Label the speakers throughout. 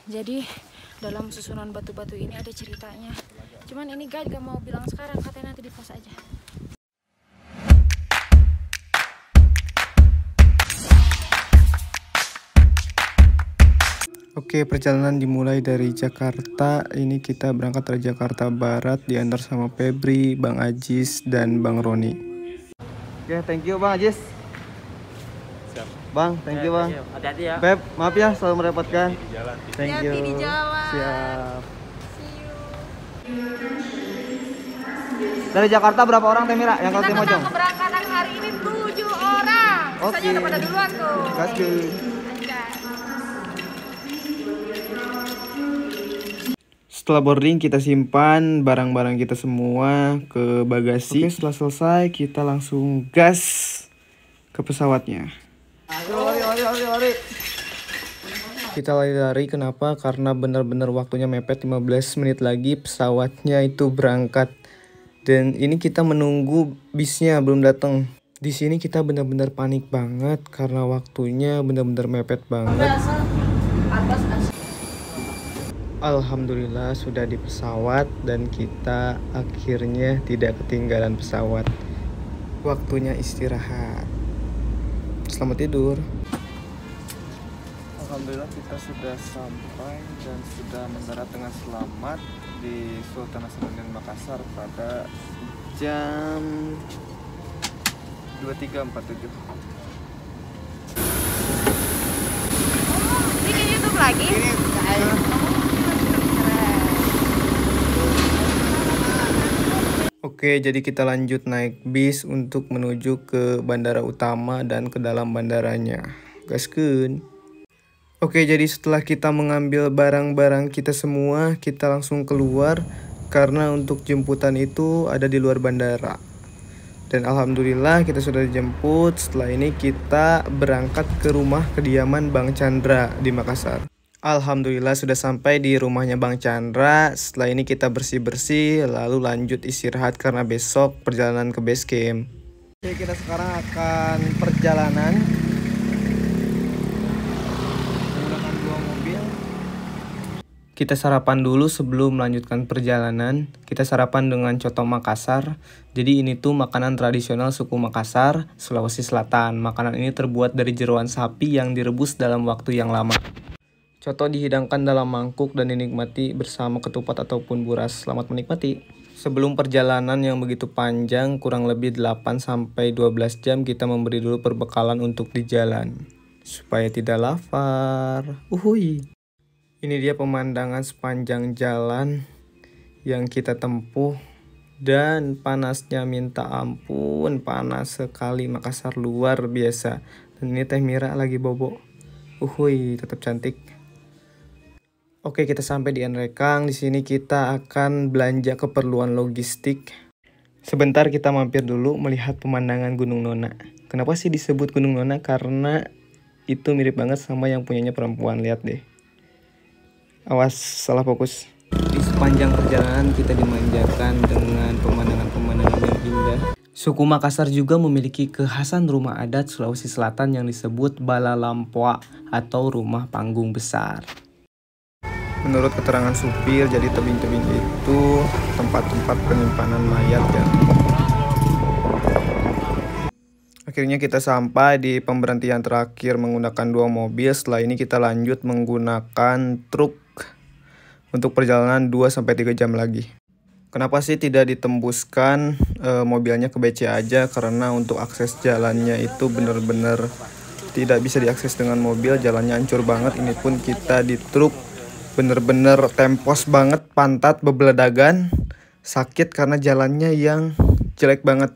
Speaker 1: Jadi dalam susunan batu-batu ini ada ceritanya. Cuman ini guide gak mau bilang sekarang, katanya nanti di pos aja.
Speaker 2: Oke, perjalanan dimulai dari Jakarta. Ini kita berangkat dari Jakarta Barat, diantar sama Febri, Bang Ajis, dan Bang Roni. Oke, thank you Bang Ajis.
Speaker 3: Siap.
Speaker 2: Bang, thank you Bang.
Speaker 3: Hati-hati ya.
Speaker 2: Beb, maaf ya selalu merepotkan. Thank you.
Speaker 1: Hati-hati di jalan.
Speaker 2: Siap.
Speaker 1: See you.
Speaker 2: Dari Jakarta berapa orang Temira yang kalau Timojong?
Speaker 1: Keberangkatan hari ini 7 orang. Biasanya udah pada duluan tuh.
Speaker 2: Kasih. Setelah boarding kita simpan barang-barang kita semua ke bagasi. Oke, setelah selesai kita langsung gas ke pesawatnya. Lari. Kita lari-lari, kenapa? Karena benar-benar waktunya mepet, 15 menit lagi pesawatnya itu berangkat. Dan ini kita menunggu bisnya belum datang. Di sini kita benar-benar panik banget karena waktunya benar-benar mepet banget. Alhamdulillah sudah di pesawat dan kita akhirnya tidak ketinggalan pesawat. Waktunya istirahat. Selamat tidur. Alhamdulillah kita sudah sampai dan sudah mendarat dengan selamat di Sultan Hasanuddin Makassar pada jam 23.47.
Speaker 1: Bikin YouTube lagi?
Speaker 2: Oke, jadi kita lanjut naik bis untuk menuju ke bandara utama dan ke dalam bandaranya. Gaskun. Oke, jadi setelah kita mengambil barang-barang kita semua, kita langsung keluar karena untuk jemputan itu ada di luar bandara. Dan alhamdulillah kita sudah dijemput. Setelah ini kita berangkat ke rumah kediaman Bang Chandra di Makassar. Alhamdulillah sudah sampai di rumahnya Bang Chandra. Setelah ini kita bersih-bersih lalu lanjut istirahat karena besok perjalanan ke base camp. Oke, kita sekarang akan perjalanan menggunakan 2 mobil. Kita sarapan dulu sebelum melanjutkan perjalanan. Kita sarapan dengan coto Makassar. Jadi ini tuh makanan tradisional suku Makassar, Sulawesi Selatan. Makanan ini terbuat dari jeroan sapi yang direbus dalam waktu yang lama. Coto dihidangkan dalam mangkuk dan dinikmati bersama ketupat ataupun buras. Selamat menikmati. Sebelum perjalanan yang begitu panjang, kurang lebih 8-12 jam, kita memberi dulu perbekalan untuk di jalan. Supaya tidak lapar. Uhuy. Ini dia pemandangan sepanjang jalan yang kita tempuh. Dan panasnya minta ampun, panas sekali. Makassar luar biasa. Dan ini Teh Mira lagi bobo. Uhuy, tetap cantik. Oke, kita sampai di Nrekang. Di sini kita akan belanja keperluan logistik. Sebentar kita mampir dulu melihat pemandangan Gunung Nona. Kenapa sih disebut Gunung Nona? Karena itu mirip banget sama yang punyanya perempuan. Lihat deh. Awas, salah fokus. Di sepanjang perjalanan kita dimanjakan dengan pemandangan-pemandangan yang indah. Suku Makassar juga memiliki kekhasan rumah adat Sulawesi Selatan yang disebut Bala Lampoa atau rumah panggung besar. Menurut keterangan supir, jadi tebing-tebing itu tempat-tempat penyimpanan mayat ya. Akhirnya kita sampai di pemberhentian terakhir menggunakan 2 mobil. Setelah ini kita lanjut menggunakan truk untuk perjalanan 2-3 jam lagi. Kenapa sih tidak ditembuskan mobilnya ke BC aja? Karena untuk akses jalannya itu benar-benar tidak bisa diakses dengan mobil. Jalannya hancur banget. Ini pun kita di truk bener-bener tempos banget, pantat bebeledagan, sakit karena jalannya yang jelek banget.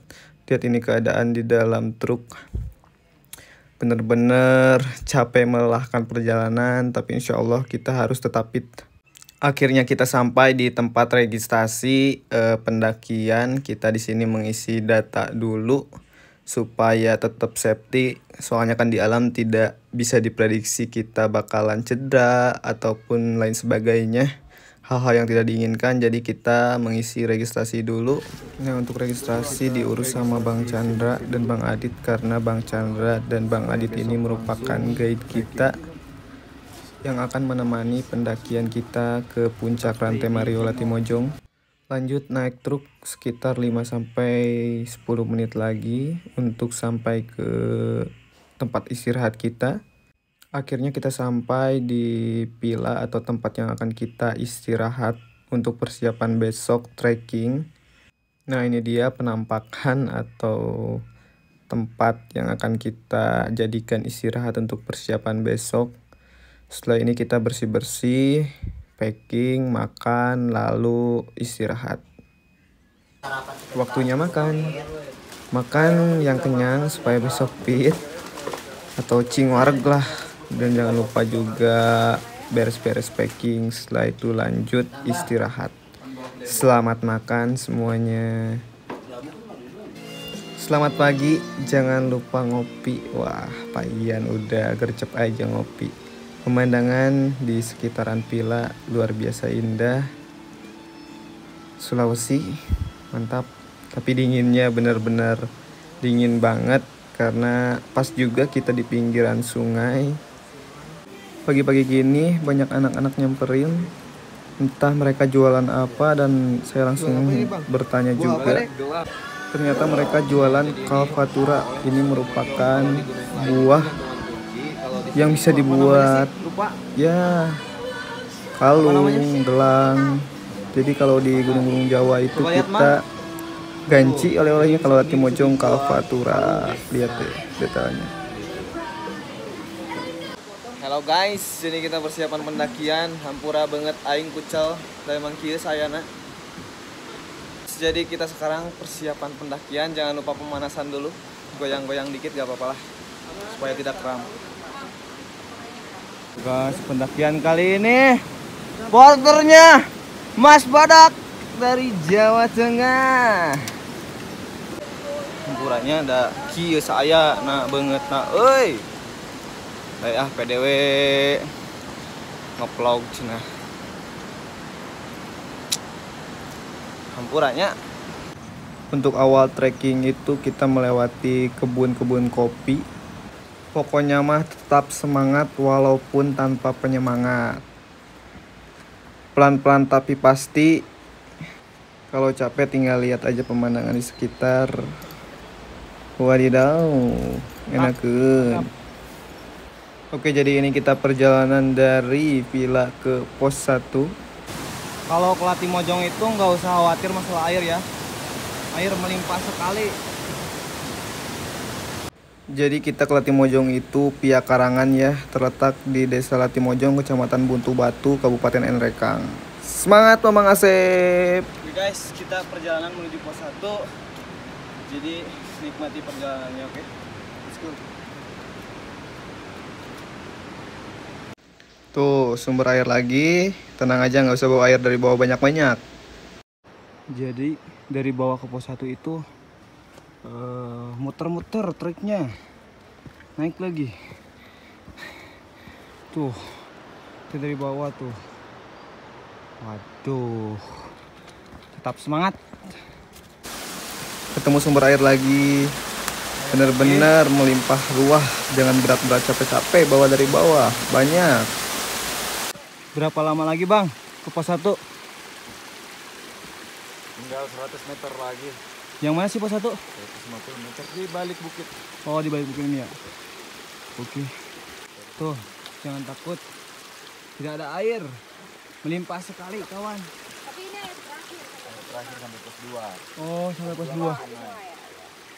Speaker 2: Lihat ini keadaan di dalam truk, bener-bener capek melelahkan perjalanan, tapi insya Allah kita harus tetap fit. Akhirnya kita sampai di tempat registrasi pendakian. Kita di sini mengisi data dulu supaya tetap safety, soalnya kan di alam tidak bisa diprediksi kita bakalan cedera ataupun lain sebagainya, hal-hal yang tidak diinginkan. Jadi kita mengisi registrasi dulu. Nah, untuk registrasi diurus sama Bang Chandra dan Bang Adit, karena Bang Chandra dan Bang Adit ini merupakan guide kita yang akan menemani pendakian kita ke puncak rantai Mario Latimojong. Lanjut naik truk sekitar 5-10 menit lagi untuk sampai ke tempat istirahat kita. Akhirnya kita sampai di villa atau tempat yang akan kita istirahat untuk persiapan besok trekking. Nah, ini dia penampakan atau tempat yang akan kita jadikan istirahat untuk persiapan besok. Setelah ini kita bersih-bersih, packing, makan, lalu istirahat. Waktunya makan. Makan yang kenyang supaya besok fit atau cingwareg lah. Dan jangan lupa juga beres-beres packing. Setelah itu lanjut istirahat. Selamat makan semuanya. Selamat pagi, jangan lupa ngopi. Wah, pagian udah gercep aja ngopi. Pemandangan di sekitaran villa luar biasa indah. Sulawesi, mantap. Tapi dinginnya benar-benar dingin banget karena pas juga kita di pinggiran sungai. Pagi-pagi gini banyak anak-anak nyamperin. Entah mereka jualan apa dan saya langsung bertanya juga. Ternyata mereka jualan kalfatura. Ini merupakan buah yang bisa dibuat ya kalung, gelang. Jadi kalau di gunung-gunung Jawa itu kita ganci oleh-olehnya kalau Latimojong kalfatura. Lihat deh detailnya. Halo guys, ini kita persiapan pendakian. Hampura banget aing kucel da emang kieu sayana. Jadi kita sekarang persiapan pendakian, jangan lupa pemanasan dulu. Goyang-goyang dikit gak apa-apa lah supaya tidak kram. Guys, pendakian kali ini porternya Mas Badak dari Jawa Tengah. Hampuranya ada kieu saya nah banget nah euy. PDW nge-vlog cenah. Hampuranya. Untuk awal trekking itu kita melewati kebun-kebun kopi. Pokoknya mah tetap semangat walaupun tanpa penyemangat. Pelan-pelan tapi pasti. Kalau capek tinggal lihat aja pemandangan di sekitar. Wadidaw, enakeun. Oke, jadi ini kita perjalanan dari villa ke pos 1. Kalau ke Latimojong itu nggak usah khawatir masalah air ya. Air melimpah sekali. Jadi kita ke Latimojong itu via Karangan ya, terletak di Desa Latimojong, Kecamatan Buntu Batu, Kabupaten Nrekang. Semangat Mamang Asep. Oke guys, kita perjalanan menuju pos 1. Jadi nikmati perjalanannya, oke? Let's go. Tuh, sumber air lagi. Tenang aja, nggak usah bawa air dari bawah banyak-banyak. Jadi dari bawah ke pos 1 itu muter-muter treknya, naik lagi tuh, itu dari bawah tuh. Waduh, tetap semangat. Ketemu sumber air lagi, bener-bener melimpah ruah. Jangan berat-berat, capek-capek bawa dari bawah banyak. Berapa lama lagi bang ke pos 1?
Speaker 3: Tinggal 100 meter lagi.
Speaker 2: Yang mana sih pos 1?
Speaker 3: 150 meter di balik bukit.
Speaker 2: Oh, di balik bukit ini ya. Oke. Tuh, jangan takut. Tidak ada air. Melimpah sekali, kawan.
Speaker 1: Tapi ini air terakhir.
Speaker 3: Terakhir sampai pos 2.
Speaker 2: Oh, sampai pos 2.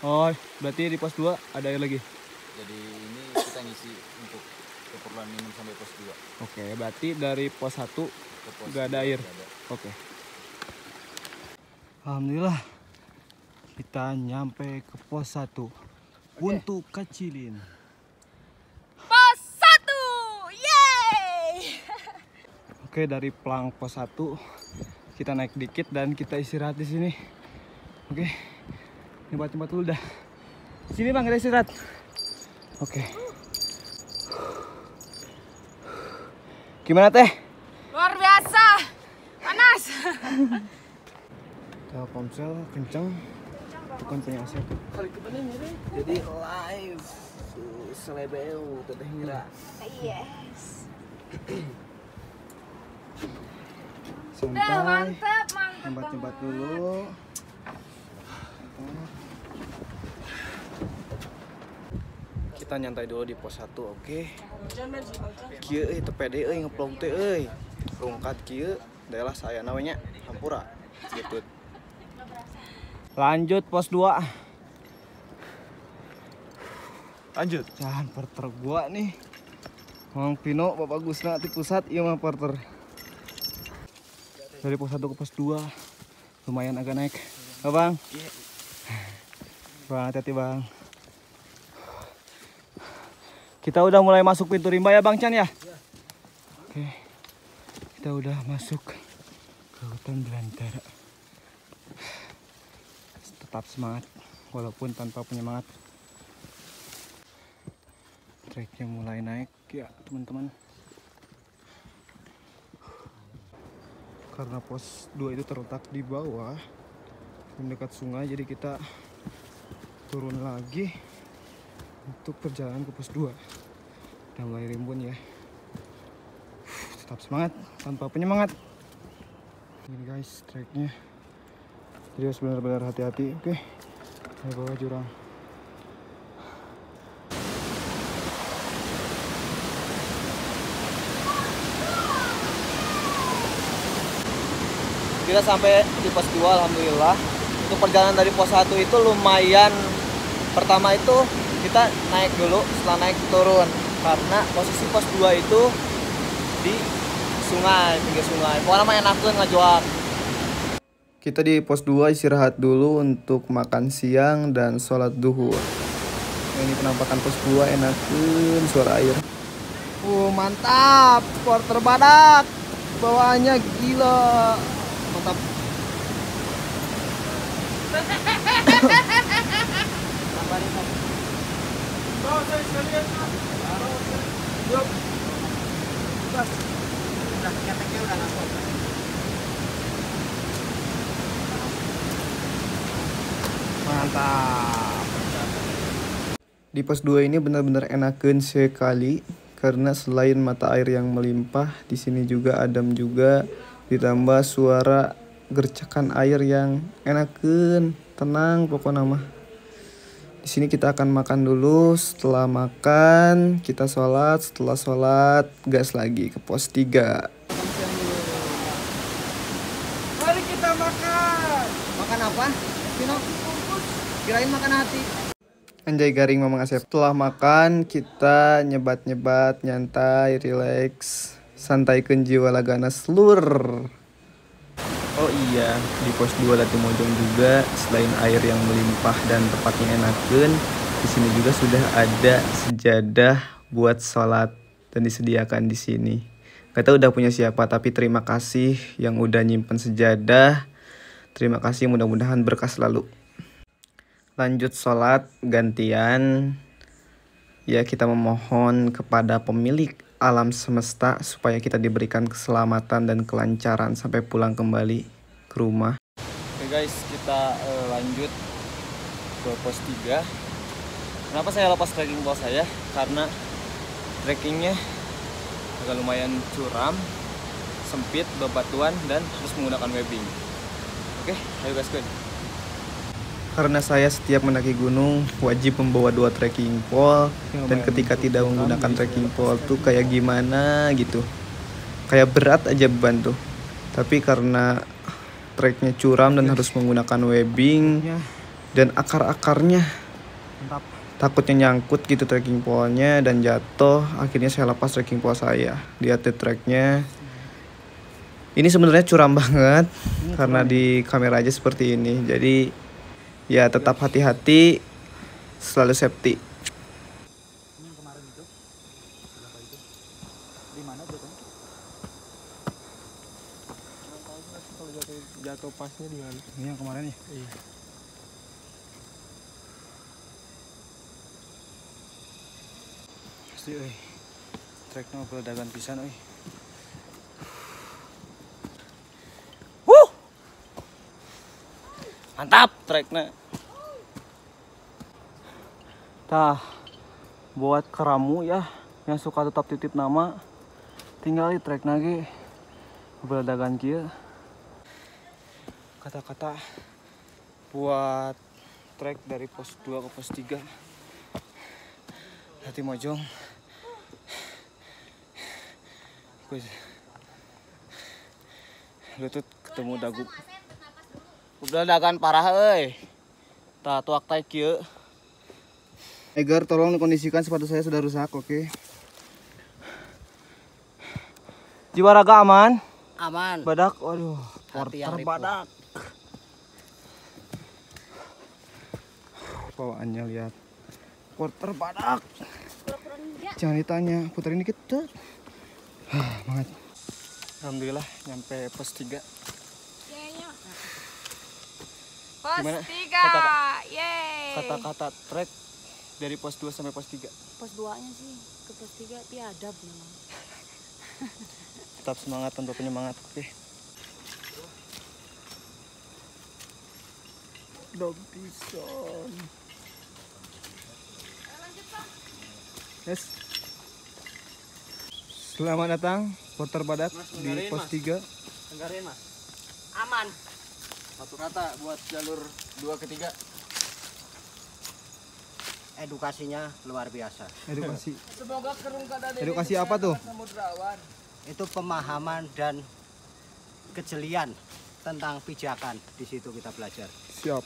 Speaker 2: Oh, berarti di pos 2 ada air lagi.
Speaker 3: Jadi ini kita ngisi untuk keperluan minum sampai pos 2.
Speaker 2: Oke, berarti dari pos 1
Speaker 3: Ke pos
Speaker 2: nggak ada
Speaker 3: 2
Speaker 2: air.
Speaker 3: nggak ada.
Speaker 2: Oke. Alhamdulillah. Kita nyampe ke pos 1. Buntu Kacilin.
Speaker 1: Pos 1. Yeay.
Speaker 2: Oke, dari pelang pos 1 kita naik dikit dan kita istirahat di sini. Oke. Tempat-tempat dulu dah. Sini Bang, kita istirahat. Oke. Gimana Teh?
Speaker 1: Luar biasa. Panas.
Speaker 2: Telkomsel kenceng. Bukan punya Asep. Jadi live selebeu Teteh Mira.
Speaker 1: Yes.
Speaker 2: Santai.
Speaker 1: Mantap.
Speaker 2: Nyebat-nyebat dulu. Kita nyantai dulu di pos 1, oke? Kieu tepede ngeplong teh rungkat kieu daerah saya namanya Hampura. Gitu. Lanjut pos 2.
Speaker 3: Lanjut.
Speaker 2: Jangan porter gua nih. Mang Pino Bapak Gusna di pusat ieu mah porter. Dari pos 1 ke pos 2 lumayan agak naik. Bang. Bang, hati-hati Bang. Kita udah mulai masuk pintu rimba ya Bang Chan ya? Oke. Kita udah masuk ke hutan belantara. Tetap semangat walaupun tanpa penyemangat. Treknya mulai naik ya teman-teman. Karena pos 2 itu terletak di bawah mendekat sungai, jadi kita turun lagi untuk perjalanan ke pos 2. Udah mulai rimbun ya. Tetap semangat tanpa penyemangat. Ini guys treknya, jadi harus benar-benar hati-hati. Oke, di bawah jurang. Kita sampai di pos 2 alhamdulillah. Untuk perjalanan dari pos 1 itu lumayan. Pertama itu kita naik dulu, setelah naik turun. Karena posisi pos 2 itu di sungai, pinggir sungai. Pokoknya mah enakeun ngajoak. Kita di pos 2 istirahat dulu untuk makan siang dan sholat duhur. Ini penampakan pos 2 enakeun suara air. Mantap, porter badak. Bawaannya gila. Mantap. Mantap. Di pos 2 ini benar-benar enakeun sekali karena selain mata air yang melimpah, di sini juga adem juga. Ditambah suara gercakan air yang enakeun, tenang pokoknya mah. Di sini kita akan makan dulu. Setelah makan kita sholat. Setelah sholat gas lagi ke pos 3. Mari kita makan. Makan apa? Pino? Kirain makan hati. Anjay garing Mama Asep. Setelah makan kita nyebat-nyebat, nyantai, relax. Santaikan jiwa lagana seluruh. Oh iya, di pos 2 Latimojong juga selain air yang melimpah dan tempatnya enakeun, di sini juga sudah ada sejadah buat sholat dan disediakan di sini. Gak tahu udah punya siapa, tapi terima kasih yang udah nyimpen sejadah. Terima kasih, mudah-mudahan berkah selalu. Lanjut sholat gantian. Ya, kita memohon kepada pemilik alam semesta supaya kita diberikan keselamatan dan kelancaran sampai pulang kembali ke rumah. Oke guys, kita lanjut ke pos 3. Kenapa saya lepas trekking pos saya? Karena trekkingnya agak lumayan curam, sempit, bebatuan, dan harus menggunakan webbing. Oke, ayo guys, karena saya setiap mendaki gunung wajib membawa 2 trekking pole, dan ketika tidak menggunakan trekking pole tuh kayak gimana gitu, kayak berat aja beban tuh. Tapi karena treknya curam dan harus menggunakan webbing dan akar-akarnya takutnya nyangkut gitu trekking pole-nya dan jatuh, akhirnya saya lepas trekking pole saya. Lihat deh treknya, ini sebenarnya curam banget karena di kamera aja seperti ini. Jadi ya tetap hati-hati, selalu safety.
Speaker 3: Ini yang kemarin itu, berapa itu? Di mana jatuhnya? Kalau jatuh pasnya di mana?
Speaker 2: Ini yang kemarin ya?
Speaker 3: Iya.
Speaker 2: Pasti euy. Treknya peledagan pisan euy. Mantap treknya. Tah, buat keramu ya yang suka tetap titip nama, tinggal di trek lagi berdagan kia. Kata-kata buat trek dari pos 2 ke pos 3 Lati Mojong. Lutut ketemu dagu. Berdagan parah euy. Tah tuak tai kieu. Egar, tolong kondisikan sepatu saya sudah rusak, oke? Jiwa raga aman?
Speaker 4: Aman.
Speaker 2: Badak, waduh,
Speaker 4: Hati yang
Speaker 2: porter
Speaker 4: ripuh.
Speaker 2: badak. Bawaannya lihat. Porter badak. Jangan ditanya, puterin dikit tuh. Banget. Alhamdulillah nyampe pos 3.
Speaker 1: Pos
Speaker 2: Gimana?
Speaker 1: 3. Yeay.
Speaker 2: Kata-kata trek dari pos 2 sampai pos 3.
Speaker 1: Pos 2-nya sih ke pos 3 tiadab memang.
Speaker 2: Tetap semangat, tanpa penyemangat, oke? Dog Bison. Yes. Selamat datang, porter badak di pos 3.
Speaker 4: Tenggarin mas. Aman. Satu kata buat jalur 2 ke 3. Edukasinya luar biasa.
Speaker 2: Edukasi.
Speaker 4: Semoga kerung kada
Speaker 2: Edukasi apa tuh?
Speaker 4: Itu pemahaman dan kejelian tentang pijakan. Di situ kita belajar.
Speaker 2: Siap.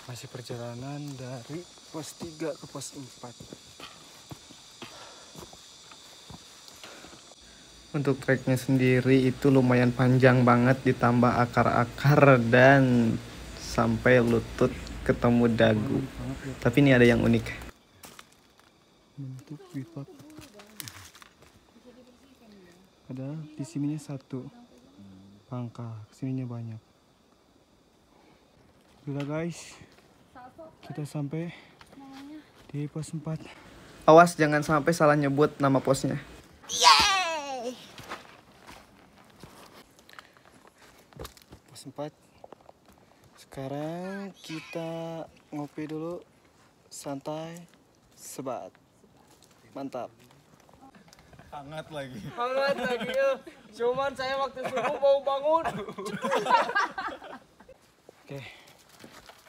Speaker 2: Masih perjalanan dari pos 3 ke pos 4. Untuk treknya sendiri itu lumayan panjang banget, ditambah akar-akar dan sampai lutut ketemu dagu. Tapi ini ada yang unik. Bentuk bipak. Ada di sininya satu pangkal, sininya banyak. Gila guys, kita sampai di pos 4. Awas jangan sampai salah nyebut nama posnya. Pos 4. Sekarang kita ngopi dulu, santai, sebat. Mantap.
Speaker 3: Hangat lagi.
Speaker 4: Hangat lagi ya. Cuman saya waktu subuh mau bangun.
Speaker 2: Oke,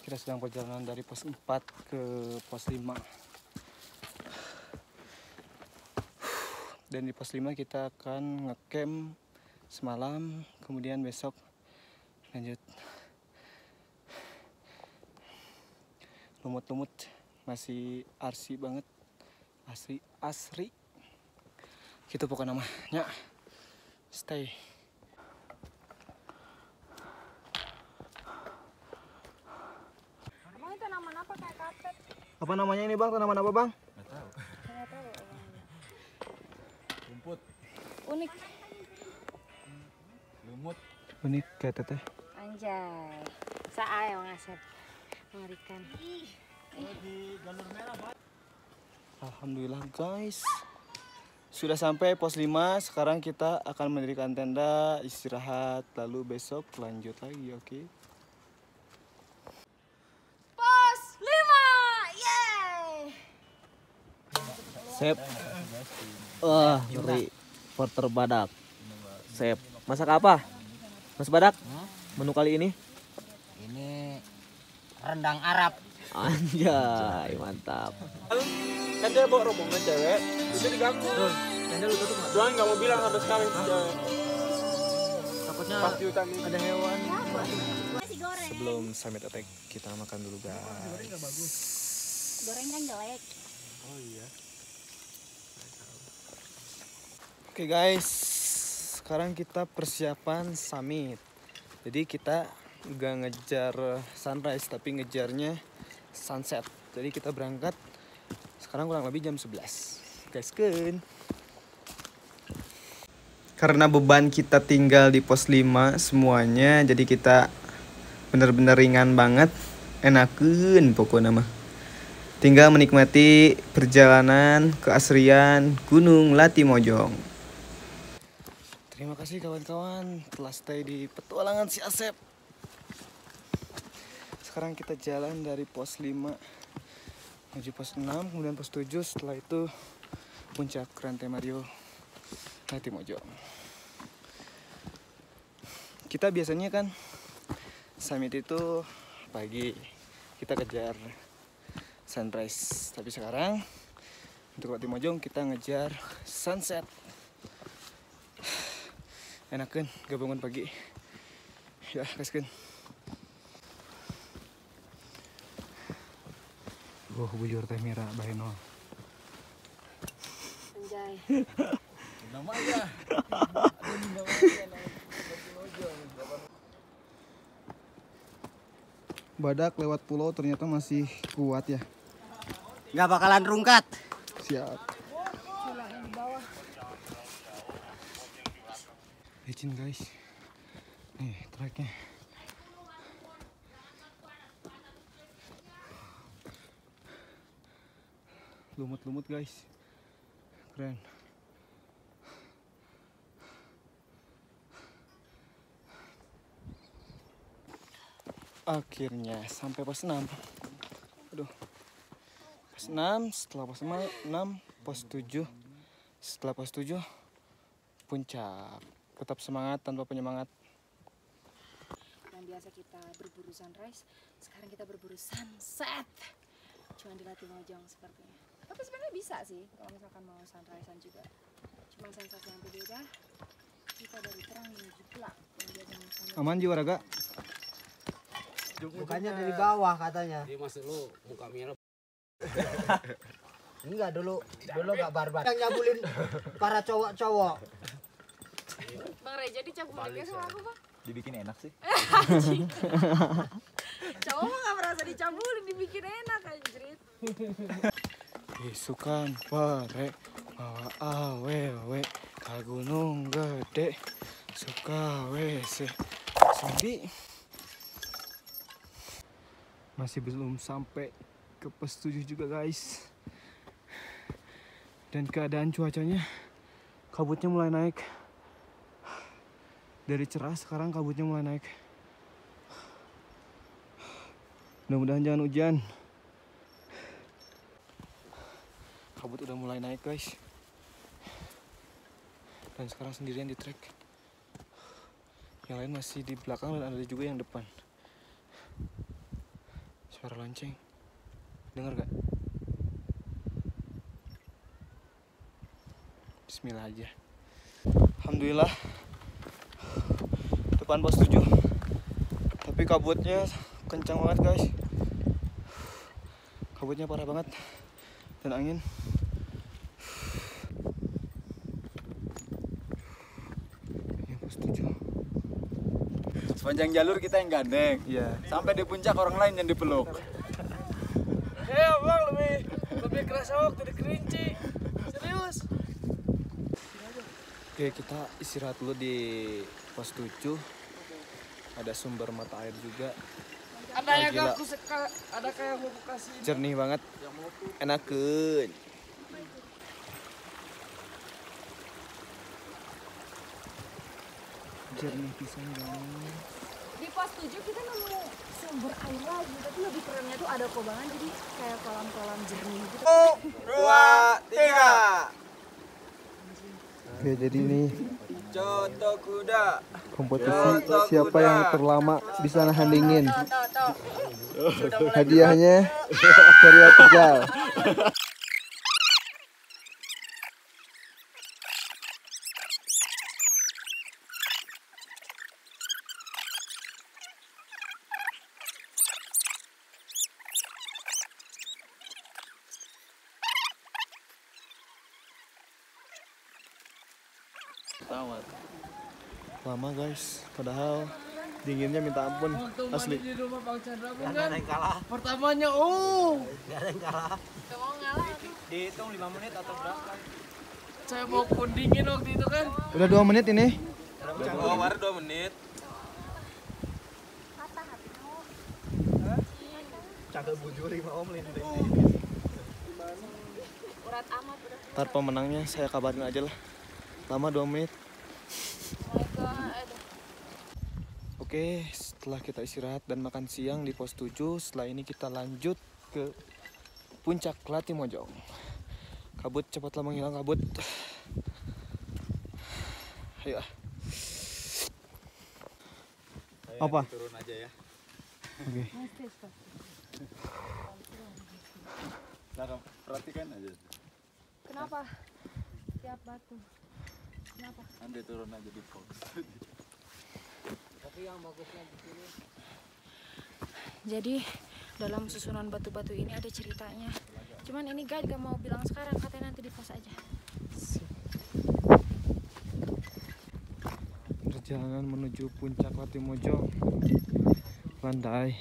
Speaker 2: kita sedang perjalanan dari pos 4 ke pos 5. Dan di pos 5 kita akan ngecamp semalam, kemudian besok lanjut. Lumut-lumut masih arsi banget, asri. Gitu pokoknya namanya. Stay.
Speaker 1: Emang itu tanaman apa kayak kapet?
Speaker 2: Apa namanya ini bang? Tanaman apa bang?
Speaker 1: Nggak tahu.
Speaker 3: Rumput,
Speaker 1: Unik.
Speaker 3: lumut.
Speaker 2: Unik kayak teteh.
Speaker 1: Anjay. Saya yang ngasep. Mengerikan.
Speaker 2: Alhamdulillah guys, sudah sampai pos 5. Sekarang kita akan mendirikan tenda, istirahat, lalu besok lanjut lagi, oke?
Speaker 1: Pos 5. Yeay.
Speaker 4: Sep. Wah, ngeri. Porter badak. Sep. Masak apa? Mas Badak? Menu kali ini?
Speaker 5: Ini rendang Arab.
Speaker 4: Anjay, mantap.
Speaker 6: Kan dia bawa rombongan cewek, itu diganggu.
Speaker 4: Kayaknya lu tutup nggak?
Speaker 6: Juan nggak mau bilang sampai sekarang.
Speaker 4: Takutnya
Speaker 6: Pas di hutan ini.
Speaker 4: ada hewan.
Speaker 2: Sebelum summit attack, kita makan dulu guys.
Speaker 1: Goreng kan jelek.
Speaker 2: Oke guys, sekarang kita persiapan summit. Jadi kita nggak ngejar sunrise, tapi ngejarnya sunset. Jadi kita berangkat sekarang kurang lebih jam 11. Guys, kan? Karena beban kita tinggal di pos 5 semuanya, jadi kita bener-bener ringan banget, enakeun pokoknya mah. Tinggal menikmati perjalanan keasrian Gunung Lati Mojong. Terima kasih kawan-kawan telah stay di petualangan si Asep. Sekarang kita jalan dari pos 5 menuju pos 6, kemudian pos 7, setelah itu puncak Rantai Mario. Latimojong. Kita biasanya kan summit itu pagi, kita kejar sunrise. Tapi sekarang untuk Latimojong kita ngejar sunset. Enakan gabungan pagi. Ya, gaskeun. Bujur teh mira bahenol.
Speaker 1: Anjay.
Speaker 6: Nama ya.
Speaker 3: Badak lewat pulau ternyata masih kuat ya.
Speaker 5: Nggak bakalan rungkat.
Speaker 3: Siap.
Speaker 1: Tulangnya di bawah.
Speaker 2: Licin guys. Nih treknya. Lumut-lumut guys. Keren. Akhirnya sampai pos 6. Aduh. Pos 6, setelah pos 6, pos 7. Setelah pos 7 puncak. Tetap semangat tanpa penyemangat.
Speaker 1: Yang biasa kita berburu sunrise, sekarang kita berburu sunset. Cuma di Latimojong sepertinya. Tapi sebenarnya bisa sih kalau misalkan mau sunrisean juga. Cuma sensasi yang berbeda. Kita dari terang menuju gelap. Yang biasanya sunrise.
Speaker 2: Aman jiwa raga?
Speaker 5: Bukannya dari bawah katanya.
Speaker 6: Dia masuk lu muka merah.
Speaker 5: Enggak dulu enggak barbar. Yang nyabulin para cowok-cowok.
Speaker 1: Bang Reja dicabulin sama aku bang.
Speaker 3: Dibikin enak sih.
Speaker 1: Cowok mah gak merasa dicabulin, dibikin enak anjrit.
Speaker 2: Isukan pare bawa awewe ka gunung gede suka wese Sumbi. Masih belum sampai ke pos 7 juga guys. Dan keadaan cuacanya, kabutnya mulai naik. Dari cerah sekarang kabutnya mulai naik. Mudah-mudahan jangan hujan. Kabut udah mulai naik guys. Dan sekarang sendirian di trek. Yang lain masih di belakang dan ada juga yang depan. Suara lonceng. Dengar gak? Bismillah aja. Alhamdulillah. Depan pos 7. Tapi kabutnya kencang banget guys. Kabutnya parah banget. Dan angin. Ini pos 7.
Speaker 3: Sepanjang jalur kita yang gandeng.
Speaker 2: Iya.
Speaker 3: Sampai di puncak orang lain yang dipeluk.
Speaker 6: Bang lebih keras waktu di kerinci. Serius.
Speaker 2: Oke, kita istirahat dulu di pos 7. Ada sumber mata air juga.
Speaker 6: Ada yang
Speaker 2: gila.
Speaker 6: aku ada kayak mau kasih.
Speaker 2: Jernih banget. Enakeun. Jernih pisan banget.
Speaker 1: Di pos 7 kita nemu sumber air lagi, tapi lebih kerennya tuh ada kobangan jadi kayak kolam-kolam jernih gitu.
Speaker 3: 2, 3.
Speaker 2: Oke, jadi ini
Speaker 3: Contoh kuda.
Speaker 2: kompetisi siapa yang terlama bisa nahan dingin. Hadiahnya karya tegal. Lama guys, padahal dinginnya minta ampun asli.
Speaker 6: Di rumah Bang Chandra kan. Pertamanya oh.
Speaker 5: Enggak ada yang kalah.
Speaker 1: Gak mau ngalah tuh.
Speaker 3: Dihitung 5 menit atau berapa?
Speaker 6: Saya mau pun dingin waktu itu kan.
Speaker 2: Udah 2 menit ini.
Speaker 3: Oh, baru 2 menit. Cakep bujur 5 om lin.
Speaker 1: Urat amat udah.
Speaker 2: Ntar pemenangnya saya kabarin aja lah. Lama 2 menit. Oke, setelah kita istirahat dan makan siang di pos 7, setelah ini kita lanjut ke puncak Latimojong. Kabut cepatlah menghilang kabut. Ayo.
Speaker 3: Saya
Speaker 2: Apa?
Speaker 3: turun aja ya.
Speaker 2: Oke.
Speaker 3: Nah, perhatikan aja.
Speaker 1: Kenapa? Tiap batu. Kenapa?
Speaker 3: Nanti turun aja di box.
Speaker 1: Jadi dalam susunan batu-batu ini ada ceritanya. Cuman ini guide gak mau bilang sekarang, katanya nanti di pos aja.
Speaker 2: Perjalanan menuju puncak Latimojong. Landai.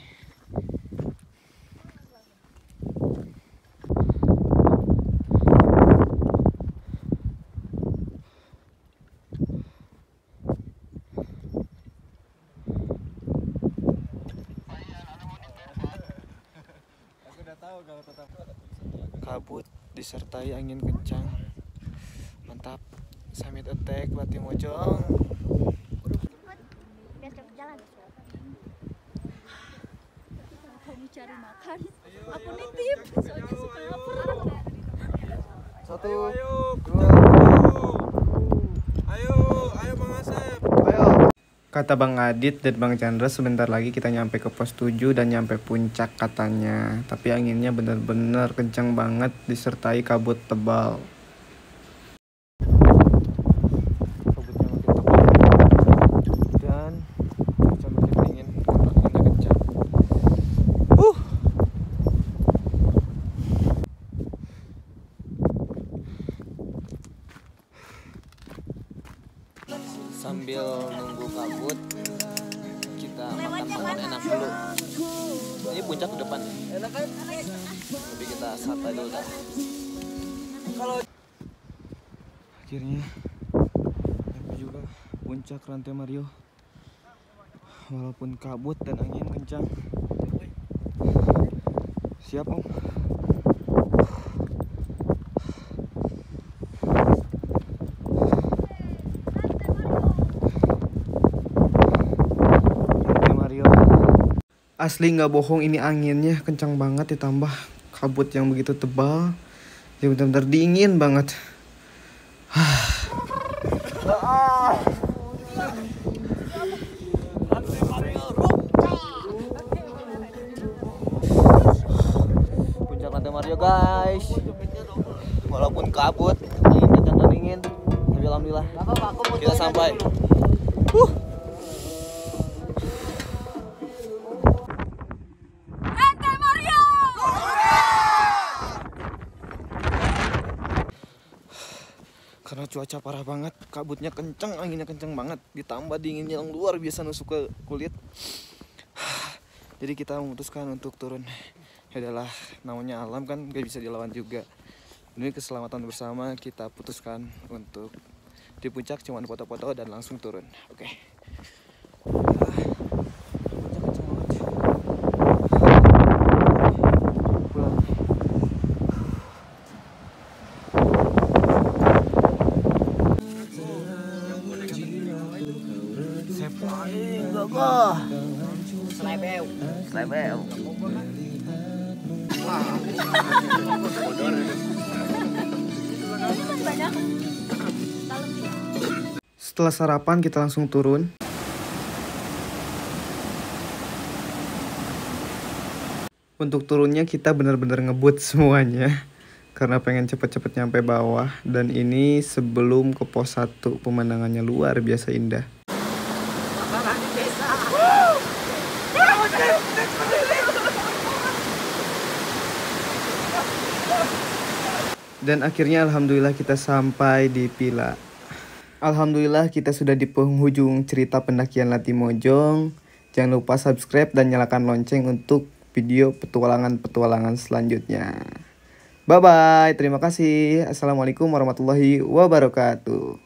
Speaker 3: Aku udah tahu kalau tetap
Speaker 2: Kabut disertai angin kencang. Mantap. Summit attack Latimojong.
Speaker 7: Jalan. Kamu cari makan, aku nitip. Soalnya suka lapar.
Speaker 2: Satu.
Speaker 6: Ayo Bang Asep.
Speaker 2: Kata Bang Adit dan Bang Chandra sebentar lagi kita nyampe ke pos 7 dan nyampe puncak katanya. Tapi anginnya bener-bener kencang banget disertai kabut tebal. Kabutnya makin tebal dan cuaca makin dingin karena anginnya kencang. Sambil nunggu kabut kita makan enak dulu. Ini puncak ke depan. Tapi kita santai dulu dah. Akhirnya sampai juga puncak Rantai Mario. Walaupun kabut dan angin kencang. Siap Om? Asli nggak bohong, ini anginnya kencang banget ditambah kabut yang begitu tebal. Jadi benar-benar dingin banget. Puncak Rantai Mario guys. Walaupun kabut, angin kencang dan dingin, tapi alhamdulillah kita sampai. Karena cuaca parah banget, kabutnya kenceng, anginnya kenceng banget, ditambah dinginnya yang luar biasa nusuk ke kulit. Jadi kita memutuskan untuk turun. Ya adalah namanya alam kan gak bisa dilawan juga. Demi keselamatan bersama kita putuskan untuk di puncak cuman foto-foto dan langsung turun. Oke.
Speaker 4: Slebeu.
Speaker 2: Setelah sarapan kita langsung turun. Untuk turunnya kita benar-benar ngebut semuanya karena pengen cepet-cepet nyampe bawah. Dan ini sebelum ke pos 1, pemandangannya luar biasa indah. Dan akhirnya alhamdulillah kita sampai di Pila. Alhamdulillah kita sudah di penghujung cerita pendakian Latimojong. Jangan lupa subscribe dan nyalakan lonceng untuk video petualangan-petualangan selanjutnya. Bye bye, terima kasih. Assalamualaikum warahmatullahi wabarakatuh.